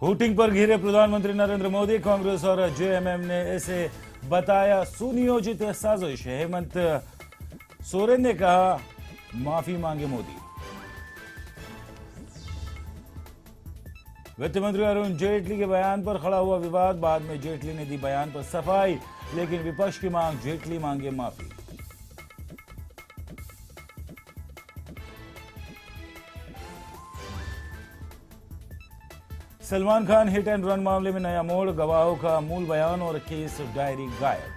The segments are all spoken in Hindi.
हुटिंग पर घिरे प्रधानमंत्री नरेंद्र मोदी। कांग्रेस और जेएमएम ने इसे बताया सुनियोजित साजिश। हेमंत सोरेन ने कहा माफी मांगे मोदी। वित्त मंत्री अरुण जेटली के बयान पर खड़ा हुआ विवाद। बाद में जेटली ने दी बयान पर सफाई, लेकिन विपक्ष की मांग जेटली मांगे माफी। Salman Khan hit and run मामले में नया मोड़। गवाहों का मूल बयान और केस डायरी गायब।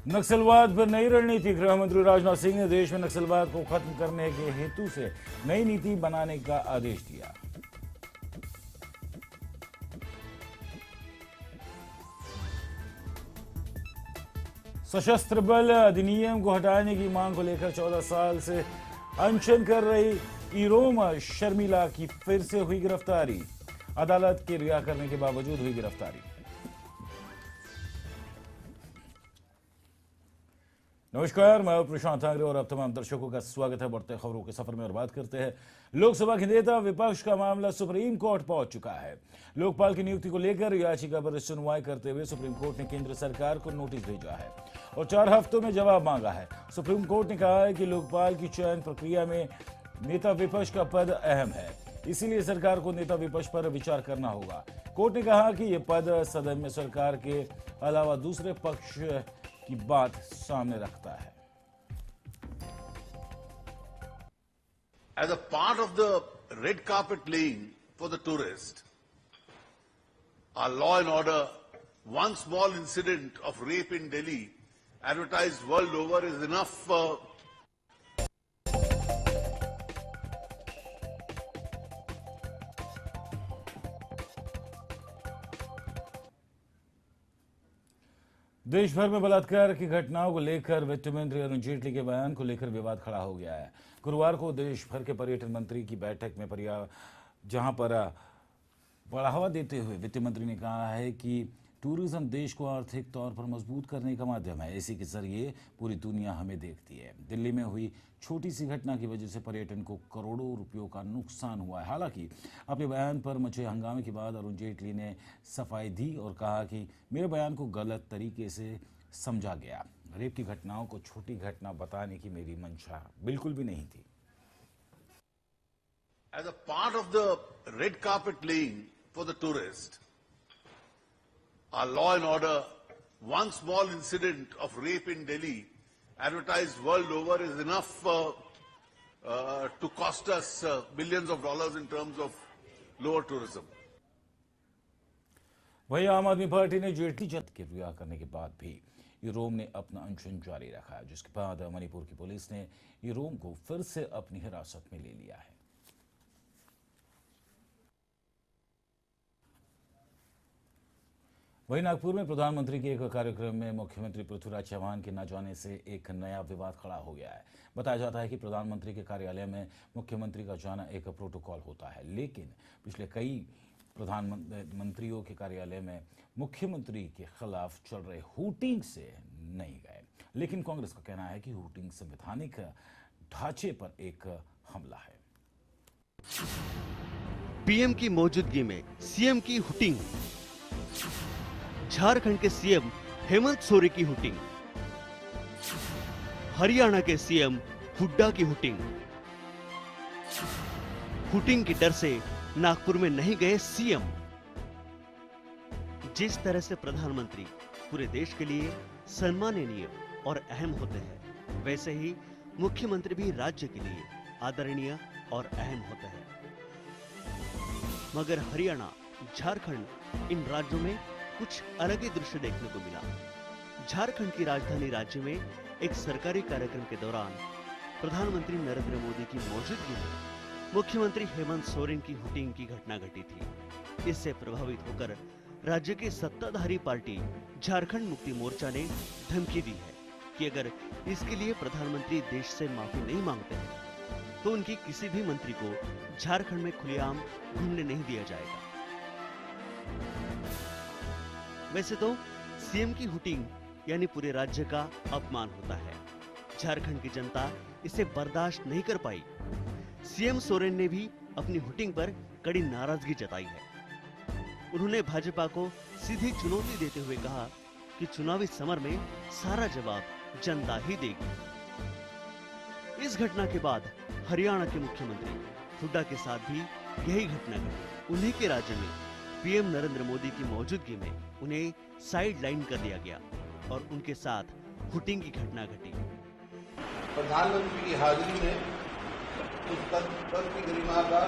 नक्सलवाद पर नई रणनीति। गृह मंत्री राजनाथ सिंह ने देश में नक्सलवाद को खत्म करने के हेतु से नई नीति बनाने का आदेश दिया। सशस्त्र बल अधिनियम को हटाने की मांग को लेकर 14 साल से अनशन कर रही इरोम शर्मिला की फिर से हुई गिरफ्तारी। अदालत के रिहा करने के बावजूद हुई गिरफ्तारी। नमस्कार, मैं प्रशांत ठाकरे और अब तमाम दर्शकों का स्वागत है बढ़ते खबरों के सफर में। और बात करते हैं लोकसभा के नेता विपक्ष का मामला सुप्रीम कोर्ट पहुंच चुका है। लोकपाल की नियुक्ति को लेकर याचिका पर सुनवाई करते हुए सुप्रीम कोर्ट ने केंद्र सरकार को नोटिस भेजा है और 4 हफ्तों में जवाब मांगा है। सुप्रीम कोर्ट ने कहा है कि लोकपाल की चयन प्रक्रिया में नेता विपक्ष का पद अहम है, इसीलिए सरकार को नेता विपक्ष पर विचार करना होगा। कोर्ट ने कहा कि यह पद सदन में सरकार के अलावा दूसरे पक्ष की बात सामने रखता है। As a part of the red carpet laying for the tourist, our law and order, one small incident of rape in Delhi advertised world over is enough देश भर में बलात्कार की घटनाओं को लेकर वित्त मंत्री अरुण जेटली के बयान को लेकर विवाद खड़ा हो गया है। गुरुवार को देश भर के पर्यटन मंत्री की बैठक में जहां पर बढ़ावा देते हुए वित्त मंत्री ने कहा है कि टूरिज्म देश को आर्थिक तौर पर मजबूत करने का माध्यम है। इसी के जरिए पूरी दुनिया हमें देखती है। दिल्ली में हुई छोटी सी घटना की वजह से पर्यटन को करोड़ों रुपयों का नुकसान हुआ है। हालांकि अपने बयान पर मचे हंगामे के बाद अरुण जेटली ने सफाई दी और कहा कि मेरे बयान को गलत तरीके से समझा गया। रेप की घटनाओं को छोटी घटना बताने की मेरी मंशा बिल्कुल भी नहीं थी। as a part of the red carpet laying for the tourist, our law and order, one small incident of rape in Delhi advertised world over is enough to cost us billions of dollars in terms of lower tourism. वहीं आम आदमी पार्टी ने जेटली जब्त के रिहा करने के बाद भी इरोम ने अपना अनशन जारी रखा, जिसके बाद मणिपुर की पुलिस ने इरोम को फिर से अपनी हिरासत में ले लिया है। वहीं नागपुर में प्रधानमंत्री के एक कार्यक्रम में मुख्यमंत्री पृथ्वीराज चौहान के न जाने से एक नया विवाद खड़ा हो गया है। बताया जाता है कि प्रधानमंत्री के कार्यालय में मुख्यमंत्री का जाना एक प्रोटोकॉल होता है, लेकिन पिछले कई प्रधानमंत्रियों के कार्यालय में मुख्यमंत्री के खिलाफ चल रहे हूटिंग से नहीं गए। लेकिन कांग्रेस का कहना है कि हूटिंग संवैधानिक ढांचे पर एक हमला है। पीएम की मौजूदगी में सीएम की हुटिंग, झारखंड के सीएम हेमंत सोरेन की हुटिंग, हरियाणा के सीएम हुड्डा की हुटिंग। हुटिंग के डर से नागपुर में नहीं गए सीएम। जिस तरह से प्रधानमंत्री पूरे देश के लिए सम्माननीय और अहम होते हैं, वैसे ही मुख्यमंत्री भी राज्य के लिए आदरणीय और अहम होते हैं। मगर हरियाणा, झारखंड, इन राज्यों में कुछ अलग ही दृश्य देखने को मिला। झारखंड की राजधानी रांची में एक सरकारी कार्यक्रम के दौरान प्रधानमंत्री नरेंद्र मोदी की मौजूदगी में मुख्यमंत्री हेमंत सोरेन की हुटिंग की घटना घटी थी। इससे प्रभावित होकर राज्य की सत्ताधारी पार्टी झारखंड मुक्ति मोर्चा ने धमकी दी है कि अगर इसके लिए प्रधानमंत्री देश से माफी नहीं मांगते हैं तो उनकी किसी भी मंत्री को झारखंड में खुलेआम घूमने नहीं दिया जाएगा। वैसे तो सीएम की हुटिंग यानी पूरे राज्य का अपमान होता है। झारखंड की जनता इसे बर्दाश्त नहीं कर पाई। सीएम सोरेन ने भी अपनी हुटिंग पर कड़ी नाराजगी जताई है। उन्होंने भाजपा को सीधी चुनौती देते हुए कहा कि चुनावी समर में सारा जवाब जनता ही देगी। इस घटना के बाद हरियाणा के मुख्यमंत्री हुड्डा के साथ भी यही घटना घटी। उन्हीं के राज्य में पीएम नरेंद्र मोदी की मौजूदगी में उन्हें साइड लाइन कर दिया गया और उनके साथ हुटिंग की घटना घटी। प्रधानमंत्री की हाजिरी में उस पद की गरिमा का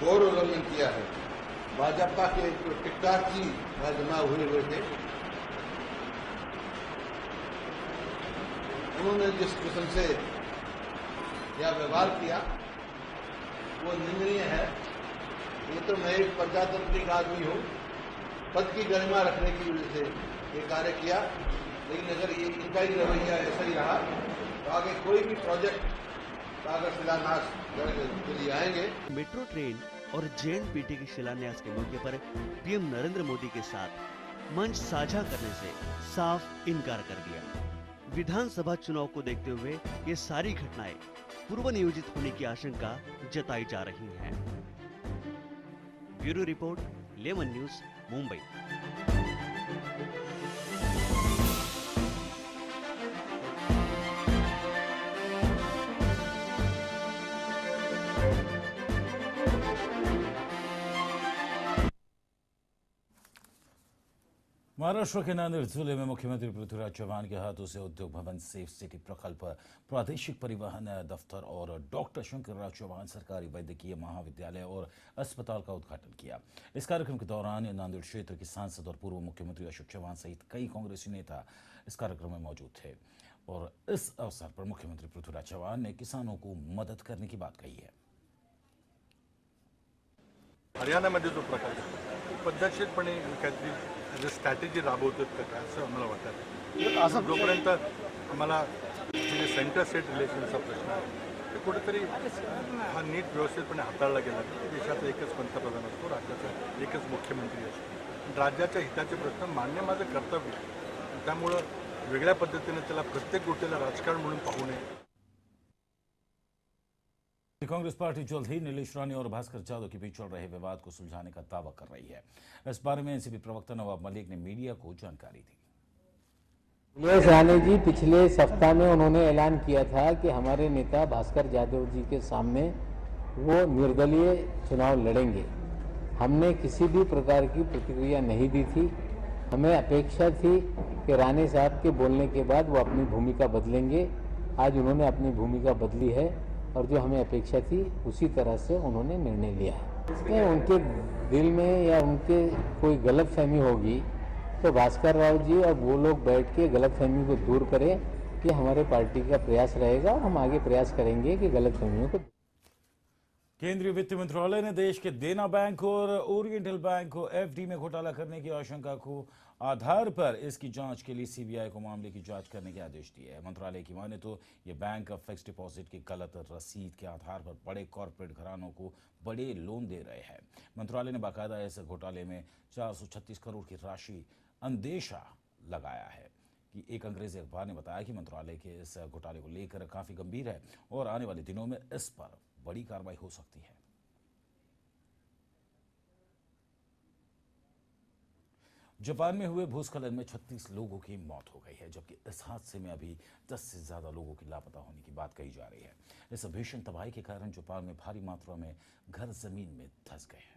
गौर उल्लंघन किया है। भाजपा के जो टिकटॉक जी जमा हुए थे, उन्होंने जिस किस्म से यह व्यवहार किया वो निंदनीय है। ये तो मैं एक प्रजातांत्रिक आदमी हूँ, पद की गरिमा रखने की वजह से ये कार्य किया, लेकिन अगर ये इनका ही रवैया ऐसा ही रहा तो आगे कोई भी प्रोजेक्ट का अगर शिलान्यास के लिए आएंगे। मेट्रो ट्रेन और जेएनपीटी के शिलान्यास के मौके पर पीएम नरेंद्र मोदी के साथ मंच साझा करने से साफ इनकार कर दिया। विधानसभा चुनाव को देखते हुए ये सारी घटनाएं पूर्व नियोजित होने की आशंका जताई जा रही हैं। Bureau report, lemon news, Mumbai. Maharashtra के नांदेड़ जिले में मुख्यमंत्री पृथ्वीराज चौहान के हाथों से उद्योग भवन सेफ सिटी प्रकल्प, प्रादेशिक परिवहन दफ्तर और डॉक्टर शंकरराव चौहान सरकारी वैद्यकीय महाविद्यालय और अस्पताल का उद्घाटन किया। इस कार्यक्रम के दौरान नांदेड़ क्षेत्र के सांसद और पूर्व मुख्यमंत्री अशोक चौहान सहित कई कांग्रेसी नेता इस कार्यक्रम में मौजूद थे और इस अवसर पर मुख्यमंत्री पृथ्वीराज चौहान ने किसानों को मदद करने की बात कही है। हरियाणामध्ये जो प्रकल्प पद्धतशीरपणे काहीतरी स्ट्रॅटेजी राबवतात का काय असं आम्हाला वाटतं। असं जोपर्यंत आम्हाला म्हणजे सेंटर स्टेट रिलेशनचा प्रश्न आहे ते कुठेतरी हा नीट व्यवस्थितपणे हाताळला गेला तर देशाचा एकच पंतप्रधान असतो, राज्याचा एकच मुख्यमंत्री असतो। राज्याच्या हिताचे प्रश्न मान्य माझं कर्तव्य आहे, त्यामुळं वेगळ्या पद्धतीने त्याला प्रत्येक गोष्टीला राजकारण म्हणून पाहू नये। कांग्रेस पार्टी जल्द ही नीलेश रानी और भास्कर जादव के बीच चल रहे विवाद को सुलझाने का दावा कर रही है। इस बारे में एनसीपी प्रवक्ता नवाब मलिक ने मीडिया को जानकारी दी। नीलेश रानी जी पिछले सप्ताह में उन्होंने ऐलान किया था कि हमारे नेता भास्कर जादव जी के सामने वो निर्दलीय चुनाव लड़ेंगे। हमने किसी भी प्रकार की प्रतिक्रिया नहीं दी थी। हमें अपेक्षा थी कि रानी साहब के बोलने के बाद वो अपनी भूमिका बदलेंगे। आज उन्होंने अपनी भूमिका बदली है और जो हमें अपेक्षा थी उसी तरह से उन्होंने निर्णय लिया है। इसमें उनके दिल में या उनके कोई गलतफहमी होगी तो भास्कर राव जी और वो लोग बैठ के गलतफहमी को दूर करें, कि हमारे पार्टी का प्रयास रहेगा और हम आगे प्रयास करेंगे कि गलतफहमियों को। केंद्रीय वित्त मंत्रालय ने देश के देना बैंक और ओरिएंटल बैंक को एफडी में घोटाला करने की आशंका को आधार पर इसकी जांच के लिए सीबीआई को मामले की जांच करने के आदेश दिए हैं। मंत्रालय की माने तो ये बैंक फिक्स्ड डिपॉजिट की गलत रसीद के आधार पर बड़े कॉरपोरेट घरानों को बड़े लोन दे रहे हैं। मंत्रालय ने बाकायदा इस घोटाले में 436 करोड़ की राशि अंदेशा लगाया है कि एक अंग्रेजी अखबार ने बताया कि मंत्रालय के इस घोटाले को लेकर काफी गंभीर है और आने वाले दिनों में इस पर बड़ी कार्रवाई हो सकती है। जापान में हुए भूस्खलन में 36 लोगों की मौत हो गई है, जबकि इस हादसे में अभी 10 से ज्यादा लोगों की लापता होने की बात कही जा रही है। इस भीषण तबाही के कारण जापान में भारी मात्रा में घर जमीन में धंस गए हैं।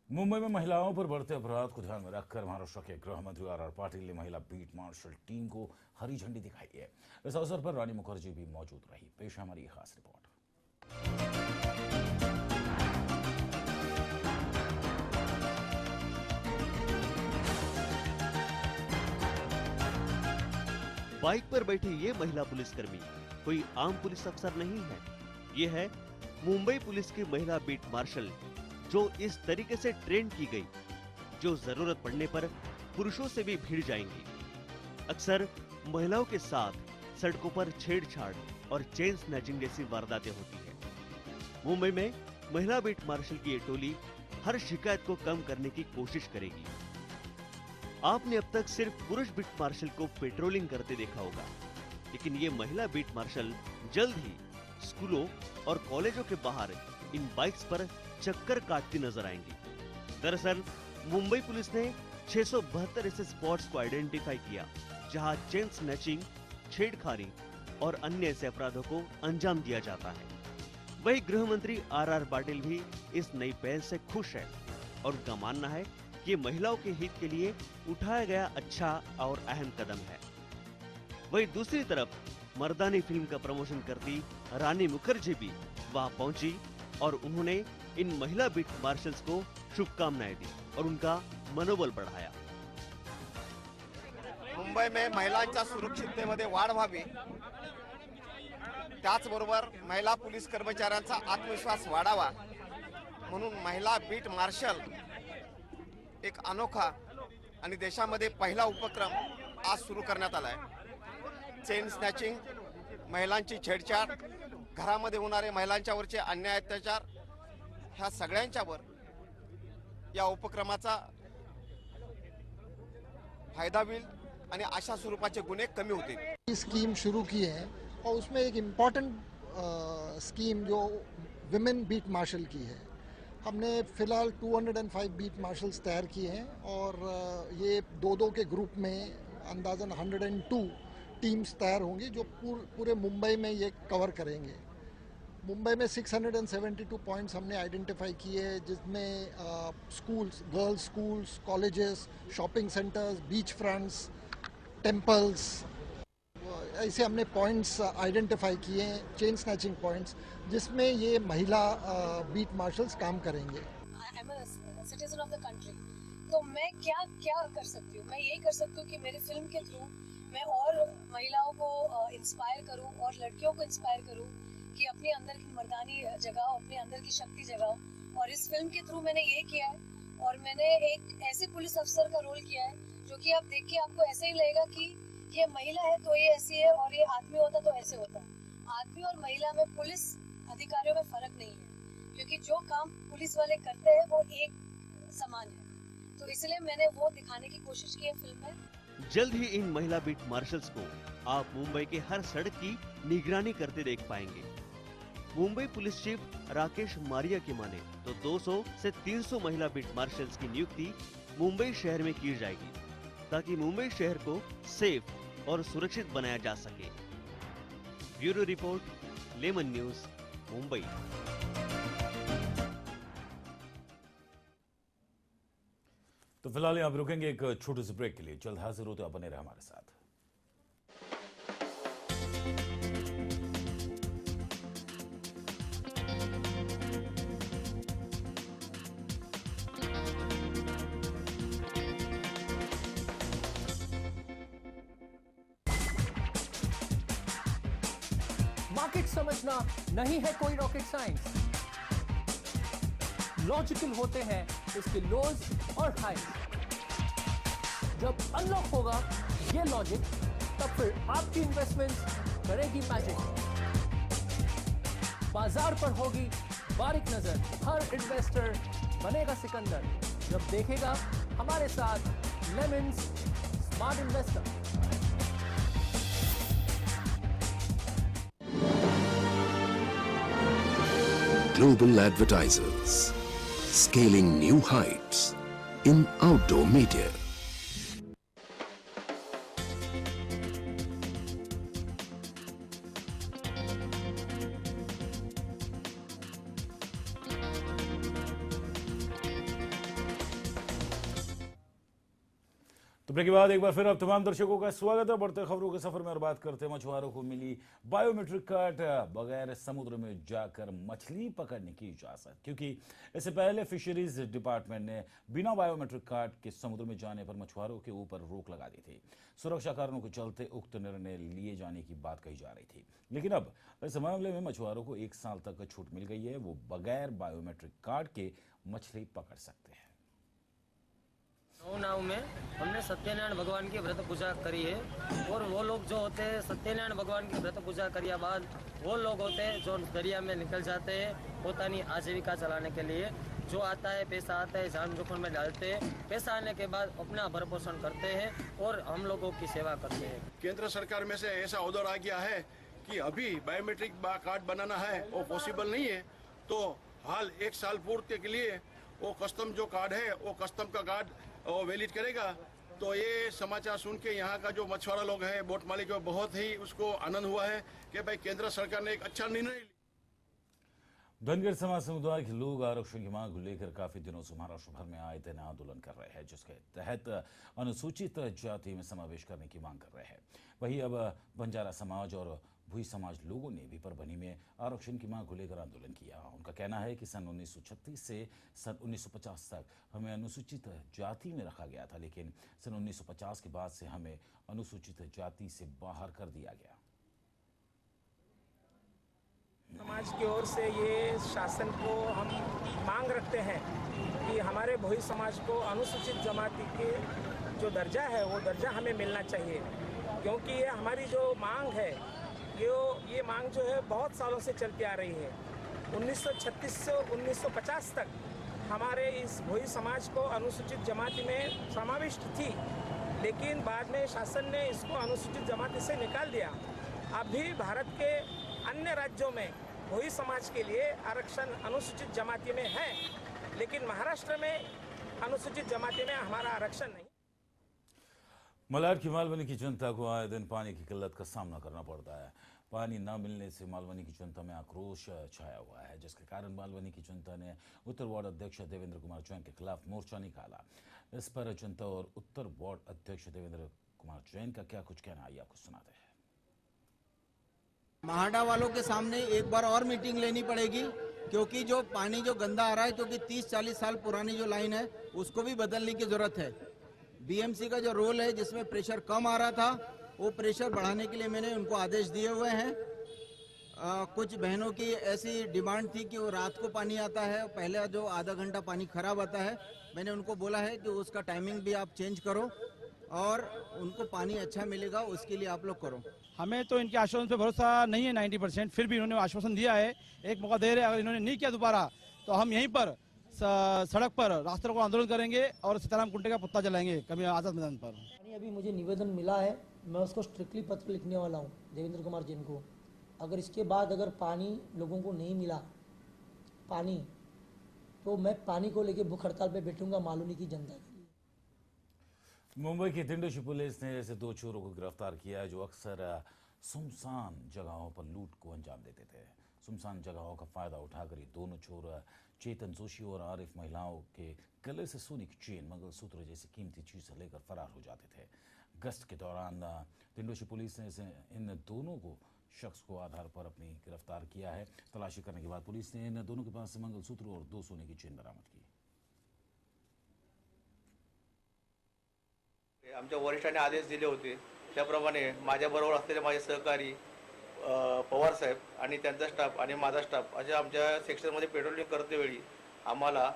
मुंबई में महिलाओं पर बढ़ते अपराध को ध्यान में रखकर महाराष्ट्र के गृह मंत्री आर पाटिल ने महिला बीट मार्शल टीम को हरी झंडी दिखाई है। इस अवसर पर रानी मुखर्जी भी मौजूद रही। पेश है हमारी खास रिपोर्ट। बाइक पर बैठी ये महिला पुलिसकर्मी कोई आम पुलिस अफसर नहीं है। ये है मुंबई पुलिस की महिला बीट मार्शल, जो इस तरीके से ट्रेन की गई, जो जरूरत पड़ने पर पुरुषों से भी भिड़ जाएंगी। अक्सर महिलाओं के साथ सड़कों पर छेड़छाड़ और चेन स्नैचिंग जैसी वारदातें होती है। मुंबई में महिला बीट मार्शल की ये टोली हर शिकायत को कम करने की कोशिश करेगी। आपने अब तक सिर्फ पुरुष बीट मार्शल को पेट्रोलिंग करते देखा होगा, लेकिन ये महिला बीट मार्शल जल्द ही स्कूलों और कॉलेजों के बाहर इन बाइक्स पर चक्कर काटती नजर आएंगी। दरअसल मुंबई पुलिस ने 672 ऐसे स्पॉट्स को आइडेंटिफाई किया जहां चेन स्नैचिंग, छेड़खानी और अन्य ऐसे अपराधों को अंजाम दिया जाता है। वही गृह मंत्री आर पाटिल भी इस नई पहल से खुश है और उनका मानना है कि ये महिलाओं के हित के लिए उठाया गया अच्छा और अहम कदम है। वही दूसरी तरफ मर्दानी फिल्म का प्रमोशन करती रानी मुखर्जी भी वहां पहुंची और उन्होंने इन महिला बीट मार्शल्स को शुभकामनाएं दी और उनका मनोबल बढ़ाया। मुंबई में महिलांच्या सुरक्षिततेमध्ये वाढ व्हावी, त्याचबरोबर महिला पोलीस कर्मचाऱ्यांचा आत्मविश्वास वाढावा म्हणून महिला बीट मार्शल एक अनोखा आणि देशामध्ये पहिला उपक्रम आज सुरू करण्यात आला आहे। चेन स्नॅचिंग, महिलांची छेडछाड, घरामध्ये होणारे महिलांच्यावरचे अन्याय अत्याचार ह्या सगळ्यांच्यावर या उपक्रमाचा फायदा होईल आणि अशा स्वरूपाचे गुन्हे कमी होतील। स्कीम शुरू की है और उसमें एक इम्पॉर्टेंट स्कीम जो विमेन बीट मार्शल की है। हमने फिलहाल 205 बीट मार्शल्स तैयार किए हैं और ये दो के ग्रुप में अंदाजन 102 टीम्स तैयार होंगी जो पूरे मुंबई में ये कवर करेंगे। मुंबई में 672 पॉइंट्स हमने आइडेंटिफाई किए जिसमें schools, girls schools, colleges, shopping centres, beach fronts, temples, ऐसे हमने पॉइंट्स आइडेंटिफाई किए हैं, चेन स्नैचिंग पॉइंट्स, जिसमें ये महिला बीट मार्शल्स काम करेंगे। I am a citizen of the country, तो मैं क्या कर सकती हूँ? मैं यही कर सकती हूँ कि मेरी फिल्म के थ्रू मैं और महिलाओं को इंस्पायर करूँ और लड़कियों को इंस्पायर करूँ कि अपने अंदर की मर्दानी जगाओ, अपने अंदर की शक्ति जगाओ। और इस फिल्म के थ्रू मैंने ये किया है और मैंने एक ऐसे पुलिस अफसर का रोल किया है जो कि आप देख के आपको ऐसे ही लगेगा कि ये महिला है तो ये ऐसी है और ये आदमी होता तो ऐसे होता। आदमी और महिला में, पुलिस अधिकारियों में फर्क नहीं है, क्योंकि जो काम पुलिस वाले करते हैं वो एक समान है। तो इसलिए मैंने वो दिखाने की कोशिश की है फिल्म में। जल्द ही इन महिला बीट मार्शल्स को आप मुंबई के हर सड़क की निगरानी करते देख पाएंगे। मुंबई पुलिस चीफ राकेश मारिया की माने तो 200 से 300 महिला बीट मार्शल्स की नियुक्ति मुंबई शहर में की जाएगी ताकि मुंबई शहर को सेफ और सुरक्षित बनाया जा सके। Bureau report, lemon news, Mumbai. तो फिलहाल यहाँ रुकेंगे एक छोटे से ब्रेक के लिए। जल्द हाजिर होते, बने रहे हमारे साथ। मार्केट समझना नहीं है कोई रॉकेट साइंस। लॉजिकल होते हैं इसके लोज और हाई। जब अनलॉक होगा ये लॉजिक, तब फिर आपकी इन्वेस्टमेंट करेगी मैजिक। बाजार पर होगी बारीक नजर, हर इन्वेस्टर बनेगा सिकंदर जब देखेगा हमारे साथ lemons smart investor. Global advertisers, scaling new heights in outdoor media. तो ब्रेक के बाद एक बार फिर अब तमाम दर्शकों का स्वागत है। बढ़ते खबरों के सफर में और बात करते हैं मछुआरों को मिली बायोमेट्रिक कार्ड बगैर समुद्र में जाकर मछली पकड़ने की इजाजत, क्योंकि इससे पहले फिशरीज डिपार्टमेंट ने बिना बायोमेट्रिक कार्ड के समुद्र में जाने पर मछुआरों के ऊपर रोक लगा दी थी। सुरक्षा कारणों के चलते उक्त निर्णय लिए जाने की बात कही जा रही थी, लेकिन अब इस मामले में मछुआरों को 1 साल तक छूट मिल गई है। वो बगैर बायोमेट्रिक कार्ड के मछली पकड़ सकते हैं। नाव में हमने सत्यनारायण भगवान की व्रत पूजा करी है और वो लोग जो होते हैं सत्यनारायण भगवान की व्रत पूजा करिया बाद वो लोग होते हैं जो दरिया में निकल जाते हैं पोतानी आजीविका चलाने के लिए। जो आता है पैसा आता है जान जोखिम में डालते हैं, पैसा आने के बाद अपना भरण पोषण करते हैं और हम लोगों की सेवा करते हैं। केंद्र सरकार में से ऐसा ऑर्डर आ गया है कि अभी बायोमेट्रिक कार्ड बनाना है वो पॉसिबल नहीं है, तो हाल 1 साल पूर्ति के लिए वो कस्टम जो कार्ड है वो कस्टम का कार्ड वो वैलिड करेगा। तो ये समाचार सुन के यहाँ का जो मछुआरा लोग हैं, बोट मालिक है, बहुत ही उसको आनंद हुआ है कि भाई केंद्र सरकार ने एक अच्छा निर्णय लिया। धनगर समाज समुदाय के लोग आरक्षण की मांग को लेकर काफी दिनों से महाराष्ट्र भर में आए दिन आंदोलन कर रहे हैं, जिसके तहत अनुसूचित जाति में समावेश करने की मांग कर रहे हैं। वहीं अब बंजारा समाज और भूई समाज लोगों ने भी परभनी में आरक्षण की मांग को लेकर आंदोलन किया। उनका कहना है कि सन 1936 से सन 1950 तक हमें अनुसूचित जाति में रखा गया था, लेकिन सन 1950 के बाद से हमें अनुसूचित जाति से बाहर कर दिया गया। समाज की ओर से ये शासन को हम मांग रखते हैं कि हमारे भोई समाज को अनुसूचित जमाती के जो दर्जा है वो दर्जा हमें मिलना चाहिए, क्योंकि ये हमारी जो मांग है ये मांग जो है बहुत सालों से चलती आ रही है। 1936 से 1950 तक हमारे इस भोई समाज को अनुसूचित जमाती में समाविष्ट थी, लेकिन बाद में शासन ने इसको अनुसूचित जमाती से निकाल दिया। अभी भारत के अन्य राज्यों में भोई समाज के लिए आरक्षण अनुसूचित जमाती में है, लेकिन महाराष्ट्र में अनुसूचित जमाती में हमारा आरक्षण नहीं। मलाड की मालवनी की जनता को आए दिन पानी की किल्लत का सामना करना पड़ता है। पानी न मिलने से मालवनी की जनता में आक्रोश छाया हुआ है, जिसके कारण मालवनी की जनता ने उत्तर वार्ड अध्यक्ष देवेंद्र कुमार जैन के खिलाफ मोर्चा निकाला। इस पर जनता और उत्तर वार्ड अध्यक्ष देवेंद्र कुमार जैन का क्या कुछ कहना है, आपको सुनाते हैं। महाडा वालों के सामने एक बार और मीटिंग लेनी पड़ेगी, क्योंकि जो पानी जो गंदा आ रहा है, क्योंकि 30-40 साल पुरानी जो लाइन है उसको भी बदलने की जरूरत है। बीएमसी का जो रोल है जिसमें प्रेशर कम आ रहा था, वो प्रेशर बढ़ाने के लिए मैंने उनको आदेश दिए हुए हैं। कुछ बहनों की ऐसी डिमांड थी कि वो रात को पानी आता है, पहले जो आधा घंटा पानी खराब आता है, मैंने उनको बोला है कि उसका टाइमिंग भी आप चेंज करो और उनको पानी अच्छा मिलेगा उसके लिए आप लोग करो। हमें तो इनके आश्वासन पे भरोसा नहीं है 90%, फिर भी इन्होंने आश्वासन दिया है, एक मौका दे रहे हैं। अगर इन्होंने नहीं किया दोबारा तो हम यहीं पर सड़क पर रास्ते रोको आंदोलन करेंगे और सीताराम कुंटे का पुतला जलाएंगे कभी आजाद मैदान पर। अभी मुझे निवेदन मिला है, मैं उसको स्ट्रिक्टली पत्र लिखने वाला हूँ देवेंद्र कुमार जैन को। अगर इसके बाद अगर पानी लोगों को नहीं मिला पानी, तो मैं पानी को लेके भूख हड़ताल पे बैठूंगा मालवनी की जनता के लिए। मुंबई की तिंडोशी पुलिस ने ऐसे 2 चोरों को गिरफ्तार किया है जो अक्सर सुनसान जगहों पर लूट को अंजाम देते थे। सुनसान जगहों का फायदा उठाकर ये दोनों चोर चेतन जोशी और आरिफ महिलाओं के गले से सोने की चेन, मंगलसूत्र जैसी कीमती चीजें लेकर फरार हो जाते थे। गश्त के दौरान तिंडोशी पुलिस ने इन दोनों को शख्स को आधार पर अपनी गिरफ्तार किया है। तलाशी करने के बाद पुलिस ने इन दोनों के पास से मंगलसूत्र और 2 सोने की चेन बरामद की। आमच्या वरिष्ठांनी आदेश दिले होते त्याप्रमाणे माझ्याबरोबर असलेले माझे सहकारी पवार साहेब आणि त्यांचा स्टाफ आणि माझा स्टाफ अशा आमच्या सेक्शनमध्ये पेट्रोलिंग करते वेळी आम्हाला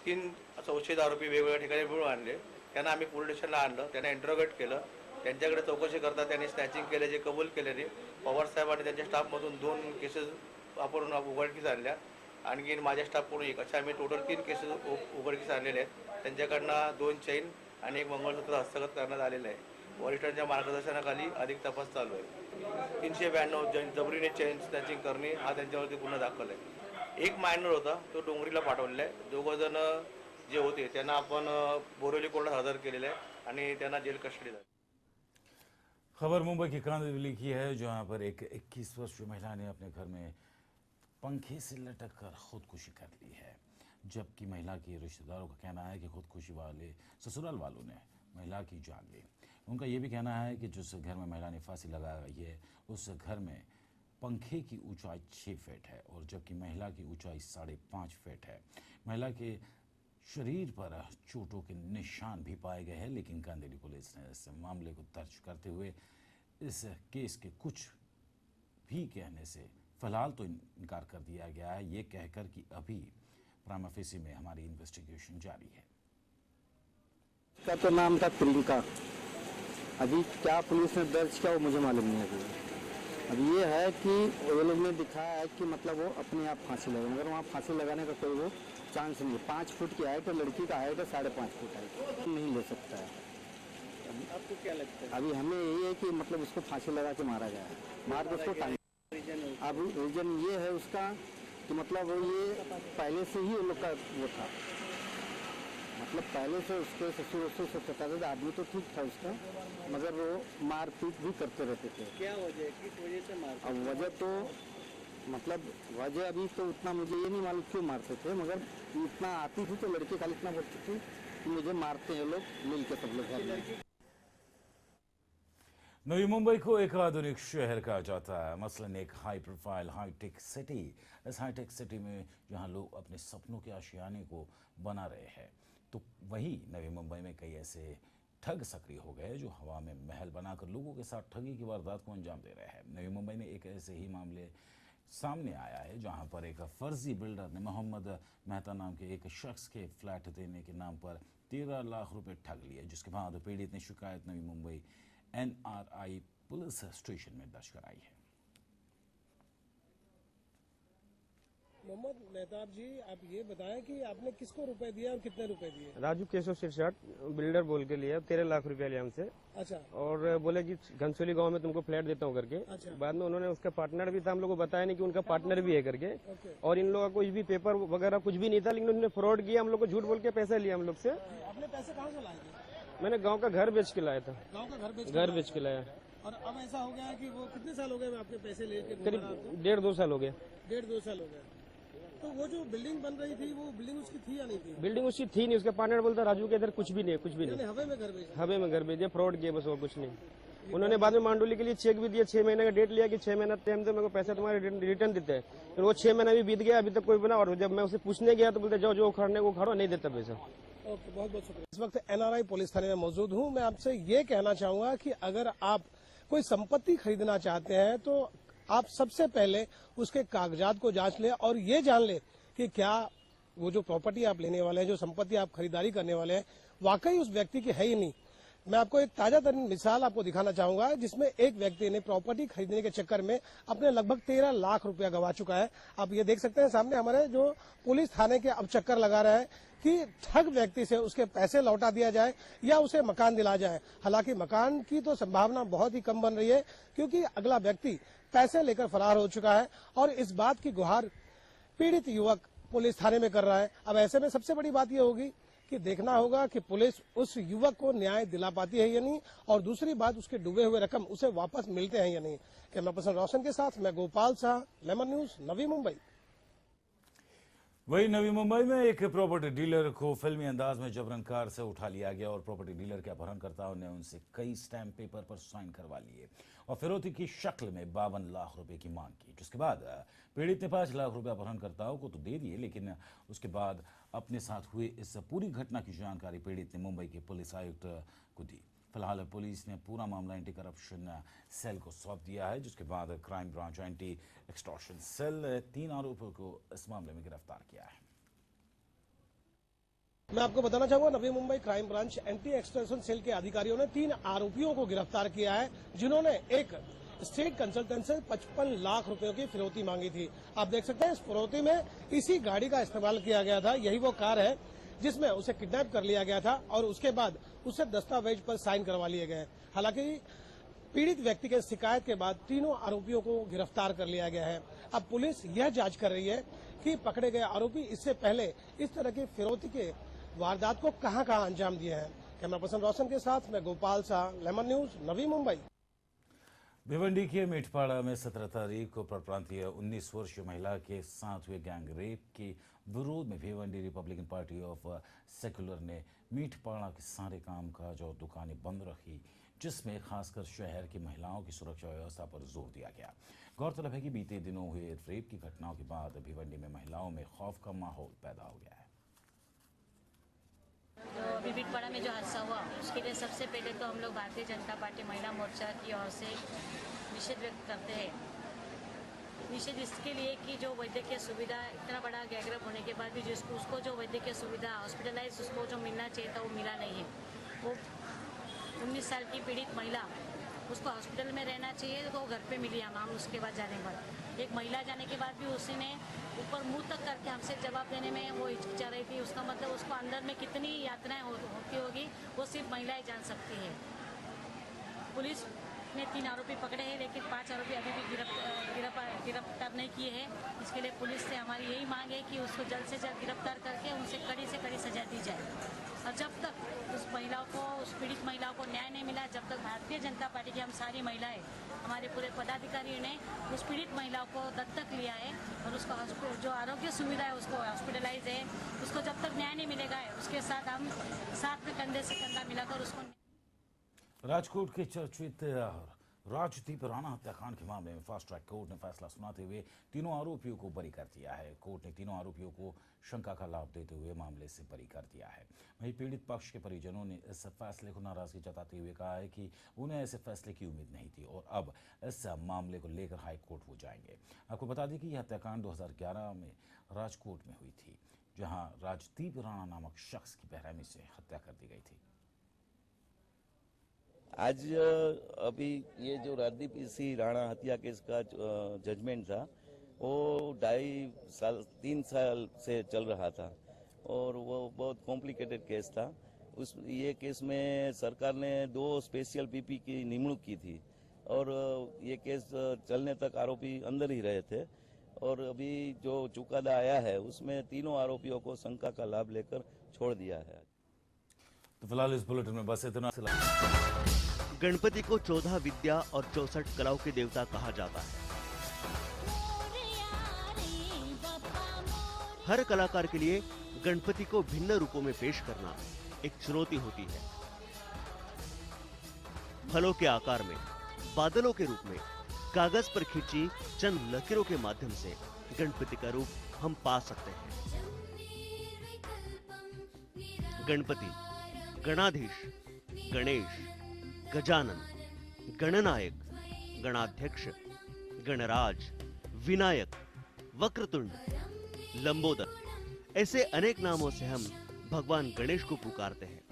3 संशयित आरोपी वेगवेगळ्या ठिकाणी मिळून आणले। त्यांना आम्ही पोलीस स्टेशनला आणलं, त्यांना इंटरोगेट केलं, त्यांच्याकडे चौकशी करता त्यांनी स्नॅचिंग केले जे कबूल केलेले। पवार साहेब आणि त्यांच्या स्टाफमधून 2 केसेस आपण उघडकीस आणल्या, आणखी माझ्या स्टाफकडून 1, अशा आम्ही टोटल 3 केसेस उघडकीस आणलेले आहेत। त्यांच्याकडनं 2 चेन आणि 1 मंगळसूत्र हस्तगत करण्यात आलेलं आहे। वरिष्ठांच्या मार्गदर्शनाखाली अधिक तपास चालू आहे। 392 जबरीने चेन स्नॅचिंग करणे हा त्यांच्यावरती गुन्हा दाखल आहे। 1 मायनर होता, तो डोंगरीला पाठवलेला आहे। 2 जण जे होते त्यांना आपण बोरिवली कोर्टात हजर केलेलं आहे आणि त्यांना जेल कस्टडीत आहे। खबर मुंबई की कांदिवली की है, जहां पर एक 21 वर्षीय महिला ने अपने घर में पंखे से लटक कर खुदकुशी कर ली है, जबकि महिला के रिश्तेदारों का कहना है कि खुदकुशी वाले ससुराल वालों ने महिला की जान ली। उनका ये भी कहना है कि जिस घर में महिला ने फांसी लगाई है उस घर में पंखे की ऊंचाई 6 फीट है और जबकि महिला की ऊंचाई 5.5 फीट है। महिला के शरीर पर चोटों के निशान भी पाए गए हैं, लेकिन कांदिवली पुलिस ने इस मामले को दर्ज करते हुए इस केस के कुछ भी कहने से फिलहाल तो इनकार कर दिया गया है, ये कहकर कि अभी प्रामा फेसी में हमारी इन्वेस्टिगेशन जारी है। का तो नाम था प्रियंका। अभी क्या पुलिस ने दर्ज किया वो मुझे मालूम नहीं है। अब ये है कि वो लोग ने दिखाया है कि मतलब वो अपने आप फांसी लगा, मगर वहाँ फांसी लगाने का कोई वो चांस नहीं है। 5 फुट की हाइट है, लड़की का हाइट है 5.5 फुट है, नहीं ले सकता है। आपको क्या लगता है? अभी हमें यही है कि मतलब उसको फांसी लगा के मारा गया है, मार के उसको टांग। अब रीजन ये है उसका कि मतलब ये पहले से ही उन लोग का वो था, मतलब पहले से उसके ससुर से सता था। आदमी तो ठीक था उसका, मगर वो मारपीट भी करते रहते थे। क्या वजह है, किस वजह से मारते? अब वजह तो मतलब वजह अभी तो उतना मुझे ये नहीं मालूम क्यों मारते थे, मगर इतना आती थी तो लड़के खाली इतना बोलती थी कि मुझे मारते हैं लोग मिल के, सब लोग घर में। नवी मुंबई को एक आधुनिक शहर कहा जाता है, मसलन एक हाई प्रोफाइल हाईटेक सिटी। इस हाईटेक सिटी में जहां लोग अपने सपनों के आशियाने को बना रहे हैं, तो वहीं नवी मुंबई में कई ऐसे ठग सक्रिय हो गए जो हवा में महल बनाकर लोगों के साथ ठगी की वारदात को अंजाम दे रहे हैं। नवी मुंबई में एक ऐसे ही मामले सामने आया है जहां पर एक फर्जी बिल्डर ने मोहम्मद मेहता नाम के एक शख्स के फ्लैट देने के नाम पर 13 लाख रुपए ठग लिए, जिसके बाद पीड़ित ने शिकायत Navi Mumbai NRI police station में दर्ज कराई है। मोहम्मद मेहताब जी, आप ये बताएं कि आपने किसको रुपए दिए और कितने रुपए दिए? राजू केशव शिरसाट बिल्डर बोल के लिया, 13 लाख रुपया लिया हमसे। अच्छा। और बोले कि घनसोली गांव में तुमको फ्लैट देता हूँ करके। अच्छा। बाद में उन्होंने उसका पार्टनर भी था, हम लोग को बताया नहीं कि उनका पार्टनर भी है करके। ओके। और इन लोगों का कुछ भी पेपर वगैरह कुछ भी नहीं था, लेकिन उन्होंने फ्रॉड किया, हम लोग को झूठ बोल के पैसे लिया हम लोग से। आपने पैसे कहाँ से लाए थे? मैंने गाँव का घर बेच के लाया था। गाँव का घर बेच के लाया। और अब ऐसा हो गया है कि वो कितने साल हो गए आपके पैसे लेके? करीब 1.5-2 साल हो गए। 1.5-2 साल हो गए। तो वो जो बिल्डिंग बन रही थी, वो बिल्डिंग उसकी थी या नहीं थी? बिल्डिंग उसकी थी नहीं, उसका पार्टनर बोलता राजू के इधर कुछ भी नहीं है, कुछ भी नहीं। हवे में घर भेजा? हवे में घर भेजे, फ्रॉड किए, बस और कुछ नहीं। उन्होंने बाद में मांडोली के लिए चेक भी दिया, 6 महीने का डेट लिया कि 6 महीना टाइम दे, मेरे को पैसा तुम्हारे रिटर्न देते हैं। फिर वो 6 महीना भी बीत गया, अभी तक कोई बना। और जब मैं उसे पूछने गया तो बोलते जो उखाड़ने को उखाड़ो, नहीं देता पैसा। ओके, बहुत बहुत शुक्रिया। इस वक्त NRI पुलिस थाने में मौजूद हूँ। मैं आपसे ये कहना चाहूंगा कि अगर आप कोई संपत्ति खरीदना चाहते हैं तो आप सबसे पहले उसके कागजात को जांच लें और ये जान लें कि क्या वो जो प्रॉपर्टी आप लेने वाले हैं, जो संपत्ति आप खरीदारी करने वाले हैं, वाकई उस व्यक्ति की है ही नहीं। मैं आपको एक ताजा तरीन मिसाल आपको दिखाना चाहूंगा, जिसमें एक व्यक्ति ने प्रॉपर्टी खरीदने के चक्कर में अपने लगभग 13 लाख रुपया गंवा चुका है। आप ये देख सकते हैं सामने हमारे जो पुलिस थाने के अब चक्कर लगा रहे हैं कि ठग व्यक्ति से उसके पैसे लौटा दिया जाए या उसे मकान दिला जाए। हालांकि मकान की तो संभावना बहुत ही कम बन रही है, क्योंकि अगला व्यक्ति पैसे लेकर फरार हो चुका है और इस बात की गुहार पीड़ित युवक पुलिस थाने में कर रहा है। अब ऐसे में सबसे बड़ी बात यह होगी कि देखना होगा कि पुलिस उस युवक को न्याय दिला पाती है या नहीं, और दूसरी बात उसके डूबे हुए रकम उसे वापस मिलते हैं या नहीं। कैमरा पर्सन रोशन के साथ मैं गोपाल शाह, लेमन न्यूज, नवी मुंबई। वही नवी मुंबई में एक प्रॉपर्टी डीलर को फिल्मी अंदाज में जबरन कार से उठा लिया गया और प्रॉपर्टी डीलर के अपहरणकर्ताओं ने उनसे कई स्टैम्प पेपर पर साइन करवा लिए और फिरौती की शक्ल में 52 लाख रुपए की मांग की, जिसके बाद पीड़ित ने 5 लाख रुपए अपहरणकर्ताओं को तो दे दिए, लेकिन उसके बाद अपने साथ हुए इस पूरी घटना की जानकारी पीड़ित ने मुंबई के पुलिस आयुक्त को दी। फिलहाल पुलिस ने पूरा मामला एंटी करप्शन सेल को सौंप दिया है, जिसके बाद crime branch anti extortion cell 3 आरोपियों को इस मामले में गिरफ्तार किया है। मैं आपको बताना चाहूंगा, Navi Mumbai crime branch anti extortion cell के अधिकारियों ने 3 आरोपियों को गिरफ्तार किया है, जिन्होंने एक स्टेट कंसल्टेंट से 55 लाख रुपयों की फिरौती मांगी थी। आप देख सकते हैं इस फिरौती में इसी गाड़ी का इस्तेमाल किया गया था। यही वो कार है जिसमें उसे किडनैप कर लिया गया था और उसके बाद उसे दस्तावेज पर साइन करवा लिए गए। हालांकि पीड़ित व्यक्ति के शिकायत के बाद तीनों आरोपियों को गिरफ्तार कर लिया गया है। अब पुलिस यह जांच कर रही है कि पकड़े गए आरोपी इससे पहले इस तरह की फिरौती के वारदात को कहां अंजाम दिए हैं। कैमरा पर्सन रोशन के साथ मैं गोपाल शाह, लेमन न्यूज, नवी मुंबई। भिवंडी के मीठपाड़ा में 17 तारीख को परप्रांतीय 19 वर्षीय महिला के साथ हुए गैंग रेप के विरोध में Bhiwandi Republican party of secular ने मीठपाड़ा के सारे कामकाज और दुकानें बंद रखी, जिसमें खासकर शहर की महिलाओं की सुरक्षा व्यवस्था पर जोर दिया गया। गौरतलब है कि बीते दिनों हुए रेप की घटनाओं के बाद भिवंडी में महिलाओं में खौफ का माहौल पैदा हो गया है। तो मीठपाड़ा में जो हादसा हुआ उसके लिए सबसे पहले तो हम लोग भारतीय जनता पार्टी महिला मोर्चा की ओर से निषेध व्यक्त करते हैं। निषेध इसके लिए कि जो वैद्यकीय सुविधा इतना बड़ा गैंगरेप होने के बाद भी जिसको उसको जो वैद्यकीय सुविधा हॉस्पिटलाइज उसको जो मिलना चाहिए था वो मिला नहीं है। वो 19 साल की पीड़ित महिला, उसको हॉस्पिटल में रहना चाहिए तो वो घर पे मिली हम उसके बाद जाने के बाद। एक महिला जाने के बाद भी उसने ऊपर मुंह तक करके हमसे जवाब देने में वो हिचकिचा रही थी। उसका मतलब उसको अंदर में कितनी यातनाएं होती होगी वो सिर्फ महिलाएं जान सकती है। पुलिस ने 3 आरोपी पकड़े हैं, लेकिन 5 आरोपी अभी भी गिरफ्तार नहीं किए हैं। इसके लिए पुलिस से हमारी यही मांग है कि उसको जल्द से जल्द गिरफ्तार करके उनसे कड़ी से कड़ी सजा दी जाए। और जब तक उस महिलाओं को, उस पीड़ित महिलाओं को न्याय नहीं मिला, जब तक भारतीय जनता पार्टी की हम सारी महिलाएं, हमारे पूरे पदाधिकारियों ने उस पीड़ित महिलाओं को दत्तक लिया है और उसका जो आरोग्य सुविधा है उसको हॉस्पिटलाइज है, उसको जब तक न्याय नहीं मिलेगा उसके साथ हम साथ में कंधे से कंधा मिलाकर उसको। राजकोट के चर्चित राजदीप राणा हत्याकांड के मामले में फास्ट ट्रैक कोर्ट ने फैसला सुनाते हुए तीनों आरोपियों को बरी कर दिया है। कोर्ट ने तीनों आरोपियों को शंका का लाभ देते हुए मामले से बरी कर दिया है। वहीं पीड़ित पक्ष के परिजनों ने इस फैसले को नाराजगी जताते हुए कहा है कि उन्हें ऐसे फैसले की उम्मीद नहीं थी और अब इस मामले को लेकर हाई कोर्ट वो जाएंगे। आपको बता दें कि यह हत्याकांड 2011 में राजकोट में हुई थी, जहां राजदीप राणा नामक शख्स की बेरहमी से हत्या कर दी गई थी। आज अभी ये जो राजदीप सिंह राणा हत्या केस का जजमेंट था वो 3 साल से चल रहा था और वो बहुत कॉम्प्लिकेटेड केस था। ये केस में सरकार ने 2 स्पेशल पीपी की निमणूक की थी और ये केस चलने तक आरोपी अंदर ही रहे थे और अभी जो चुकादा आया है उसमें तीनों आरोपियों को शंका का लाभ लेकर छोड़ दिया है। तो फिलहाल इस बुलेटिन में बस इतना। गणपति को 14 विद्या और 64 कलाओं के देवता कहा जाता है। हर कलाकार के लिए गणपति को भिन्न रूपों में पेश करना एक चुनौती होती है। फलों के आकार में, बादलों के रूप में, कागज पर खींची चंद लकीरों के माध्यम से गणपति का रूप हम पा सकते हैं। गणपति, गणाधीश, गणेश, गजानन, गणनायक, गणाध्यक्ष, गणराज, विनायक, वक्रतुंड, लंबोदर, ऐसे अनेक नामों से हम भगवान गणेश को पुकारते हैं।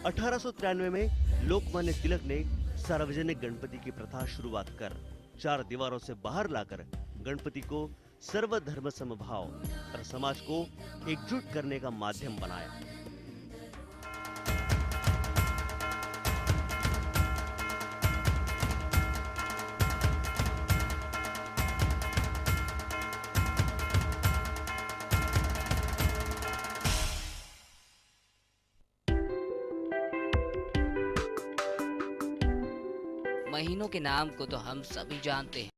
1893 में लोकमान्य तिलक ने सार्वजनिक गणपति की प्रथा शुरुआत कर 4 दीवारों से बाहर लाकर गणपति को सर्वधर्म समभाव और समाज को एकजुट करने का माध्यम बनाया। महीनों के नाम को तो हम सभी जानते हैं।